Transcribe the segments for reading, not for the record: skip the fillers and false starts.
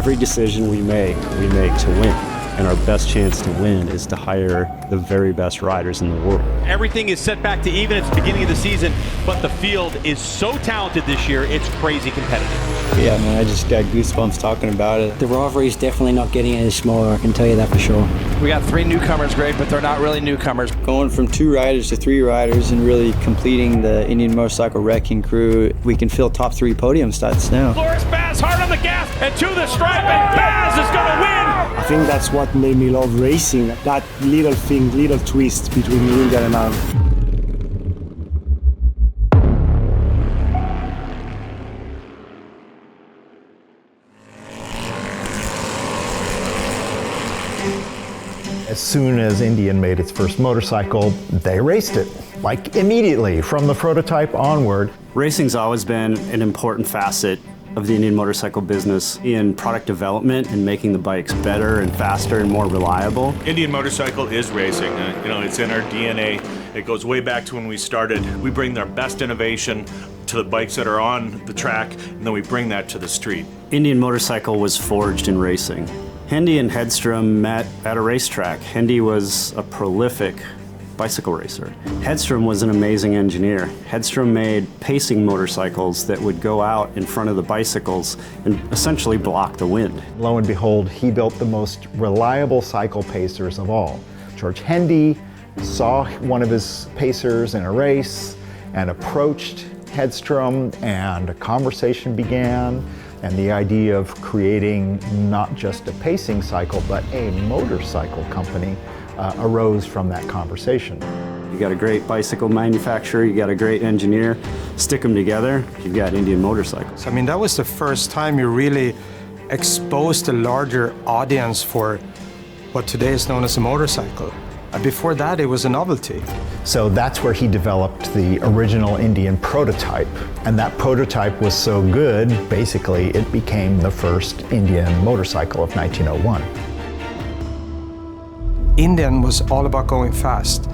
Every decision we make to win. And our best chance to win is to hire the very best riders in the world. Everything is set back to even at the beginning of the season, but the field is so talented this year, it's crazy competitive. Yeah, man, I just got goosebumps talking about it. The rivalry is definitely not getting any smaller, I can tell you that for sure. We got 3 newcomers, Greg, but they're not really newcomers. Going from 2 riders to 3 riders and really completing the Indian Motorcycle Wrecking Crew, we can fill top 3 podium stats now. Loris Baz hard on the gas and to the stripe, and Baz is going to win! I think that's what made me love racing, that little thing, little twist between India and Arab. As soon as Indian made its first motorcycle, they raced it, like immediately from the prototype onward. Racing's always been an important facet of the Indian motorcycle business in product development and making the bikes better and faster and more reliable. Indian Motorcycle is racing. It's in our DNA. It goes way back to when we started. We bring our best innovation to the bikes that are on the track, and then we bring that to the street. Indian Motorcycle was forged in racing. Hendy and Hedstrom met at a racetrack. Hendy was a prolific bicycle racer. Hedstrom was an amazing engineer. Hedstrom made pacing motorcycles that would go out in front of the bicycles and essentially block the wind. Lo and behold, he built the most reliable cycle pacers of all. George Hendy saw one of his pacers in a race and approached Hedstrom, and a conversation began, and the idea of creating not just a pacing cycle but a motorcycle company arose from that conversation. You got a great bicycle manufacturer, you got a great engineer, stick them together, you've got Indian Motorcycles. I mean, that was the first time you really exposed a larger audience for what today is known as a motorcycle. Before that, it was a novelty. So that's where he developed the original Indian prototype. And that prototype was so good, basically, it became the first Indian motorcycle of 1901. Indian was all about going fast,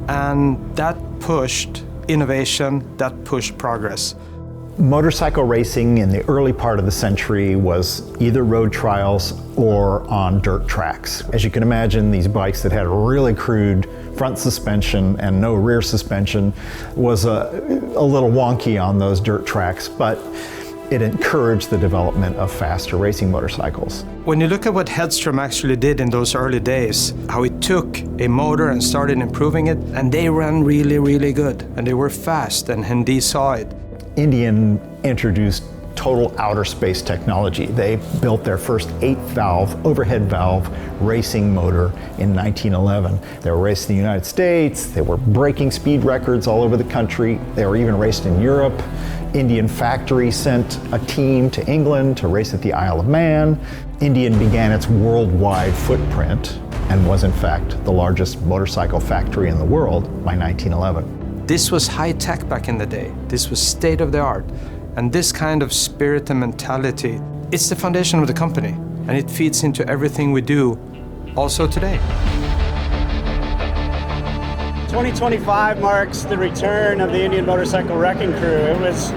and that pushed innovation, that pushed progress. Motorcycle racing in the early part of the century was either road trials or on dirt tracks. As you can imagine, these bikes that had really crude front suspension and no rear suspension was a little wonky on those dirt tracks, but it encouraged the development of faster racing motorcycles. When you look at what Hedstrom actually did in those early days, how he took a motor and started improving it, and they ran really, really good, and they were fast, and Hendy saw it. Indian introduced total outer space technology. They built their first 8-valve, overhead valve racing motor in 1911. They were raced in the United States, they were breaking speed records all over the country, they were even raced in Europe. Indian Factory sent a team to England to race at the Isle of Man. Indian began its worldwide footprint and was in fact the largest motorcycle factory in the world by 1911. This was high tech back in the day. This was state of the art. And this kind of spirit and mentality, it's the foundation of the company, and it feeds into everything we do also today. 2025 marks the return of the Indian Motorcycle Wrecking Crew. It was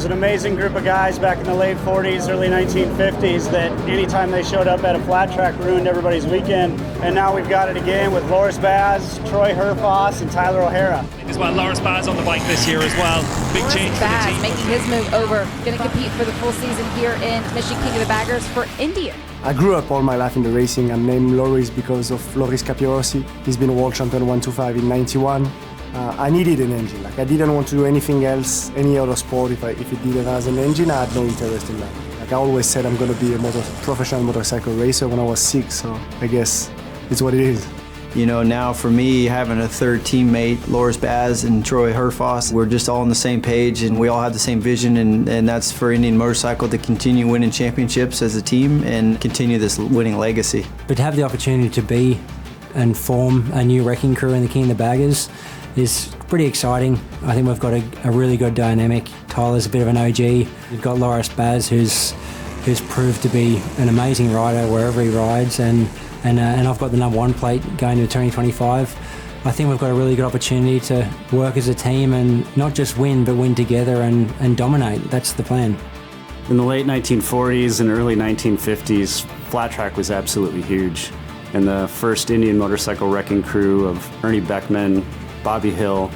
an amazing group of guys back in the late 40s, early 1950s that anytime they showed up at a flat track ruined everybody's weekend. And now we've got it again with Loris Baz, Troy Herfoss, and Tyler O'Hara. As well, Loris Baz on the bike this year as well. Big change for the team. Making his move over, going to compete for the full season here in Mission King of the Baggers for Indian. I grew up all my life in the racing. I'm named Loris because of Loris Capirossi. He's been world champion 125 in 91. I needed an engine. I didn't want to do anything else, any other sport. If it didn't have an engine, I had no interest in that. I always said I'm going to be a professional motorcycle racer when I was 6, so I guess it's what it is. You know, now for me, having a third teammate, Loris Baz and Troy Herfoss, we're just all on the same page and we all have the same vision, and that's for Indian Motorcycle to continue winning championships as a team and continue this winning legacy. But to have the opportunity to be and form a new wrecking crew in the King of the Baggers is pretty exciting. I think we've got a really good dynamic. Tyler's a bit of an OG. We've got Loris Baz, who's proved to be an amazing rider wherever he rides, and I've got the #1 plate going to 2025. I think we've got a really good opportunity to work as a team and not just win, but win together and dominate. That's the plan. In the late 1940s and early 1950s, flat track was absolutely huge. And the first Indian motorcycle wrecking crew of Ernie Beckman, Bobby Hill,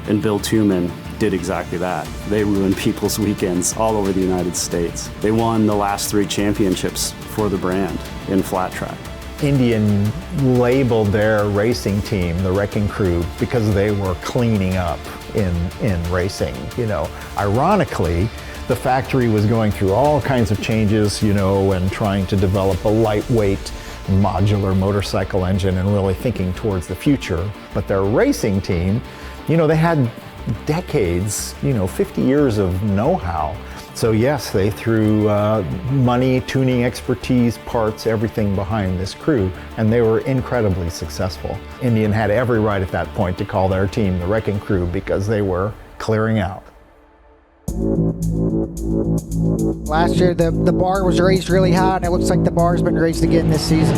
and Bill Tuman did exactly that. They ruined people's weekends all over the United States. They won the last 3 championships for the brand in flat track. Indian labeled their racing team the Wrecking Crew because they were cleaning up in racing. You know, ironically, the factory was going through all kinds of changes, you know, and trying to develop a lightweight modular motorcycle engine and really thinking towards the future. But their racing team, you know, they had decades, you know, 50 years of know-how. So yes, they threw money, tuning expertise, parts, everything behind this crew, and they were incredibly successful. Indian had every right at that point to call their team the Wrecking Crew because they were clearing out. Last year the bar was raised really high, and it looks like the bar's been raised again this season.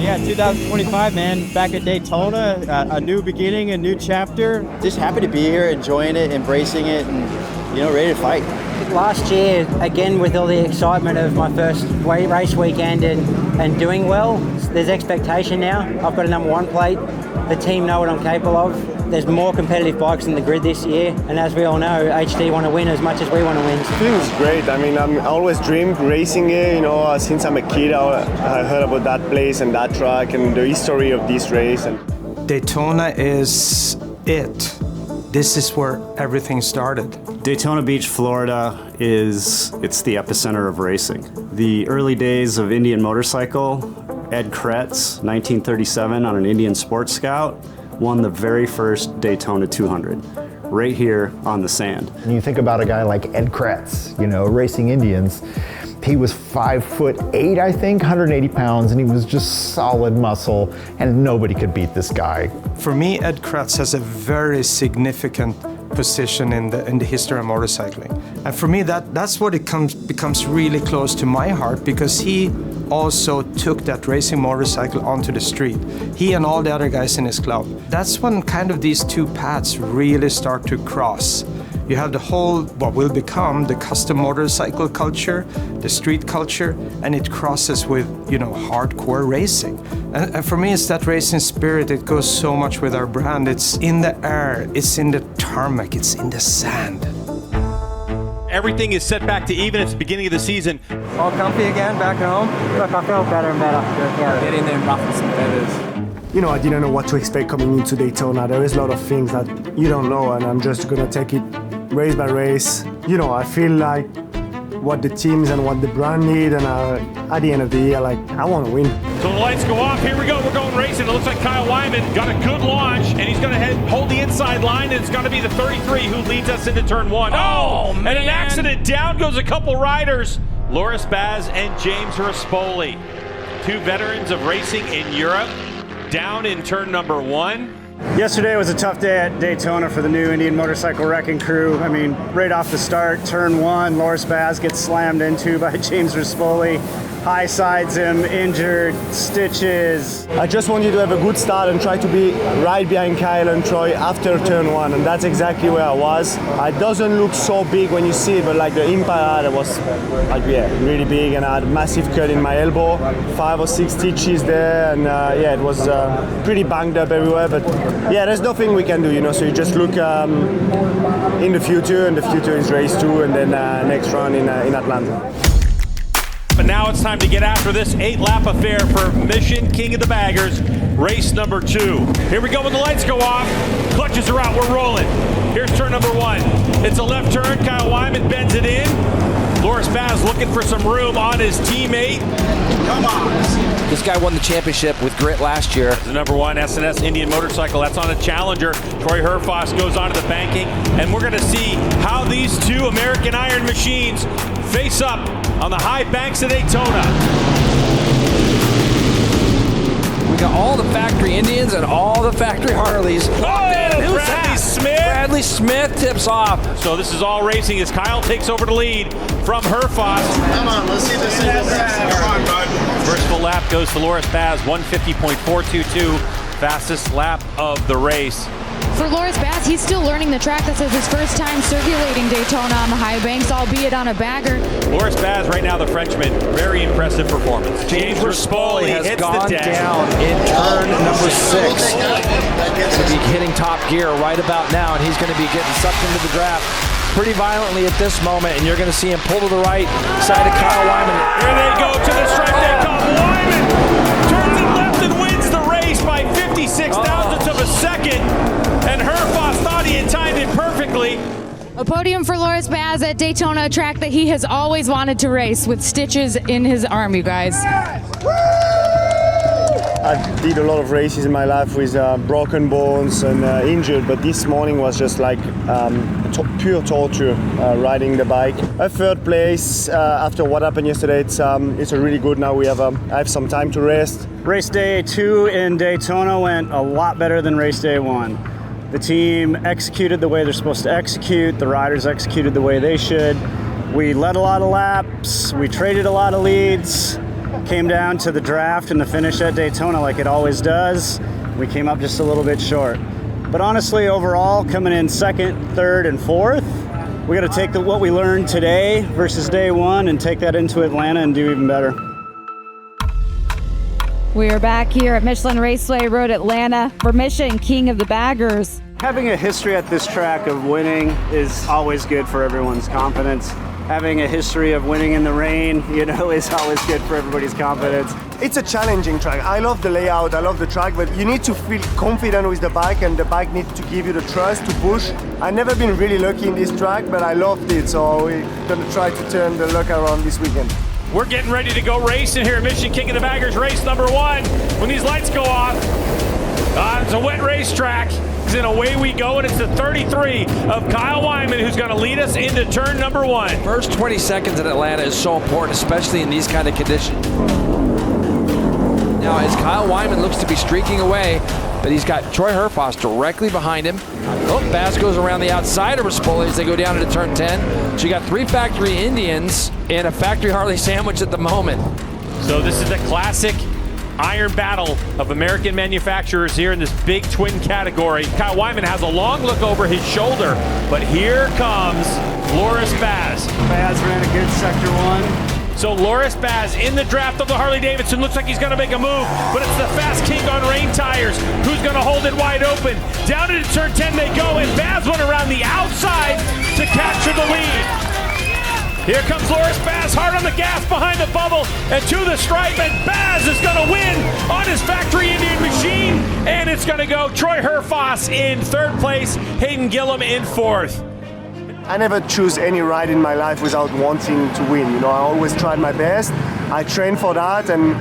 Yeah, 2025, man, back at Daytona, a new beginning, a new chapter. Just happy to be here, enjoying it, embracing it, and, you know, ready to fight. Last year, again, with all the excitement of my first race weekend and doing well, there's expectation now. I've got a number 1 plate. The team know what I'm capable of. There's more competitive bikes in the grid this year, and as we all know, HD want to win as much as we want to win. It feels great. I mean, I always dreamed racing here, you know, since I'm a kid. I heard about that place and that track and the history of this race. And Daytona is it. This is where everything started. Daytona Beach, Florida it's the epicenter of racing. The early days of Indian motorcycle, Ed Kretz, 1937 on an Indian Sports Scout, won the very first Daytona 200, right here on the sand. And you think about a guy like Ed Kretz, you know, racing Indians. He was 5'8", I think, 180 pounds, and he was just solid muscle, and nobody could beat this guy. For me, Ed Kretz has a very significant position in the history of motorcycling. And for me, that's what becomes really close to my heart, because he also took that racing motorcycle onto the street. He and all the other guys in his club. That's when kind of these two paths really start to cross. You have the whole, what will become the custom motorcycle culture, the street culture, and it crosses with, you know, hardcore racing. And for me, it's that racing spirit. It goes so much with our brand. It's in the air, it's in the tarmac, it's in the sand. Everything is set back to even. It's the beginning of the season. All comfy again, back home. Look, I feel better and better. Yeah. Get in there and ruffle some feathers. you know, I didn't know what to expect coming into Daytona. There is a lot of things that you don't know, and I'm just gonna take it race by race. You know, I feel like what the teams and what the brand need, and at the end of the year, like, I want to win. So the lights go off. Here we go. We're going racing. It looks like Kyle Wyman got a good launch, and he's going to hold the inside line, and it's going to be the 33 who leads us into turn one. Oh, man. And an accident. Down goes a couple riders. Loris Baz and James Rispoli, two veterans of racing in Europe, down in turn number one. Yesterday was a tough day at Daytona for the new Indian Motorcycle Wrecking Crew. I mean, right off the start, turn one, Loris Baz gets slammed into by James Rispoli. High sides him, injured, stitches. I just want you to have a good start and try to be right behind Kyle and Troy after turn one, and that's exactly where I was. It doesn't look so big when you see it, but like the impact I was like, yeah, really big, and I had a massive cut in my elbow, 5 or 6 stitches there, and yeah, it was pretty banged up everywhere, but yeah, there's nothing we can do, you know, so you just look in the future, and the future is race 2, and then next run in Atlanta. But now it's time to get after this 8-lap affair for Mission King of the Baggers, race number 2. Here we go when the lights go off. Clutches are out, we're rolling. Here's turn number 1. It's a left turn, Kyle Wyman bends it in. Loris Baz looking for some room on his teammate. Come on. This guy won the championship with grit last year. The number 1 SNS Indian motorcycle, that's on a Challenger. Troy Herfoss goes onto the banking, and we're gonna see how these two American Iron machines face up on the high banks of Daytona. We got all the factory Indians and all the factory Harleys. Oh, Bradley Smith! Bradley Smith tips off. So this is all racing as Kyle takes over the lead from Herfoss. Come on, let's see this. Come on, bud. First full lap goes to Loris Baz, 150.422, fastest lap of the race. For Loris Baz, he's still learning the track. This is his first time circulating Daytona on the high banks, albeit on a bagger. Loris Baz, right now, the Frenchman, very impressive performance. James Rispoli has hits gone the deck. down in turn number 6. To be hitting top gear right about now, and he's going to be getting sucked into the draft pretty violently at this moment, and you're going to see him pull to the right side of Kyle Wyman. Here they go to the stripe. They come. Wyman turns it left and wins the race by 56 thousandths of a second, and Herfoss thought he had timed it perfectly. A podium for Loris Baz at Daytona, a track that he has always wanted to race with stitches in his arm, you guys. I did a lot of races in my life with broken bones and injured, but this morning was just like pure torture riding the bike. A third place after what happened yesterday, it's a really good. Now I have some time to rest. Race day 2 in Daytona went a lot better than race day 1. The team executed the way they're supposed to execute. The riders executed the way they should. We led a lot of laps. We traded a lot of leads. Came down to the draft and the finish at Daytona like it always does. We came up just a little bit short. But honestly, overall, coming in 2nd, 3rd, and 4th, we got to take what we learned today versus day 1 and take that into Atlanta and do even better. We are back here at Michelin Raceway Road, Atlanta, for Mission King of the Baggers. Having a history at this track of winning is always good for everyone's confidence. Having a history of winning in the rain, is always good for everybody's confidence. It's a challenging track. I love the layout, I love the track, but you need to feel confident with the bike, and the bike needs to give you the trust to push. I've never been really lucky in this track, but I loved it, so we're gonna try to turn the luck around this weekend. We're getting ready to go racing here at Mission King of the Baggers, race number 1. When these lights go off, it's a wet racetrack. And away we go, and it's the 33 of Kyle Wyman who's going to lead us into turn number 1. First 20 seconds in Atlanta is so important, especially in these kind of conditions. Now, as Kyle Wyman looks to be streaking away, but he's got Troy Herfoss directly behind him. Baz goes around the outside of Rispoli as they go down into turn 10. So you got 3 factory Indians and a factory Harley sandwich at the moment. So this is the classic iron battle of American manufacturers here in this big twin category. Kyle Wyman has a long look over his shoulder, but here comes Loris Baz. Baz ran a good sector 1. So Loris Baz in the draft of the Harley-Davidson looks like he's going to make a move, but it's the Fast King on rain tires who's going to hold it wide open. Down into turn 10 they go, and Baz went around the outside to capture the lead. Here comes Loris Baz, hard on the gas behind the bubble and to the stripe, and Baz is going to win on his factory Indian machine, and it's going to go Troy Herfoss in 3rd place, Hayden Gillum in 4th. I never choose any ride in my life without wanting to win. I always tried my best. I trained for that, and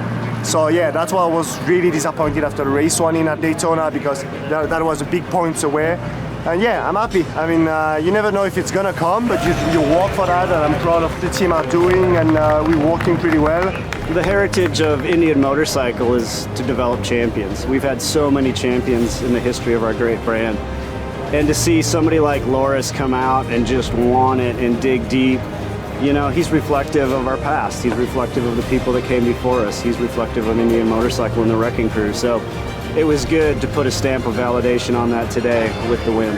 so yeah, that's why I was really disappointed after race 1 in at Daytona, because that was a big points away. And yeah, I'm happy. I mean, you never know if it's gonna come, but you work for that, and I'm proud of the team are doing, and we're working pretty well. The heritage of Indian Motorcycle is to develop champions. We've had so many champions in the history of our great brand. And to see somebody like Loris come out and just want it and dig deep, he's reflective of our past. He's reflective of the people that came before us. He's reflective of Indian Motorcycle and the Wrecking Crew. So it was good to put a stamp of validation on that today with the win.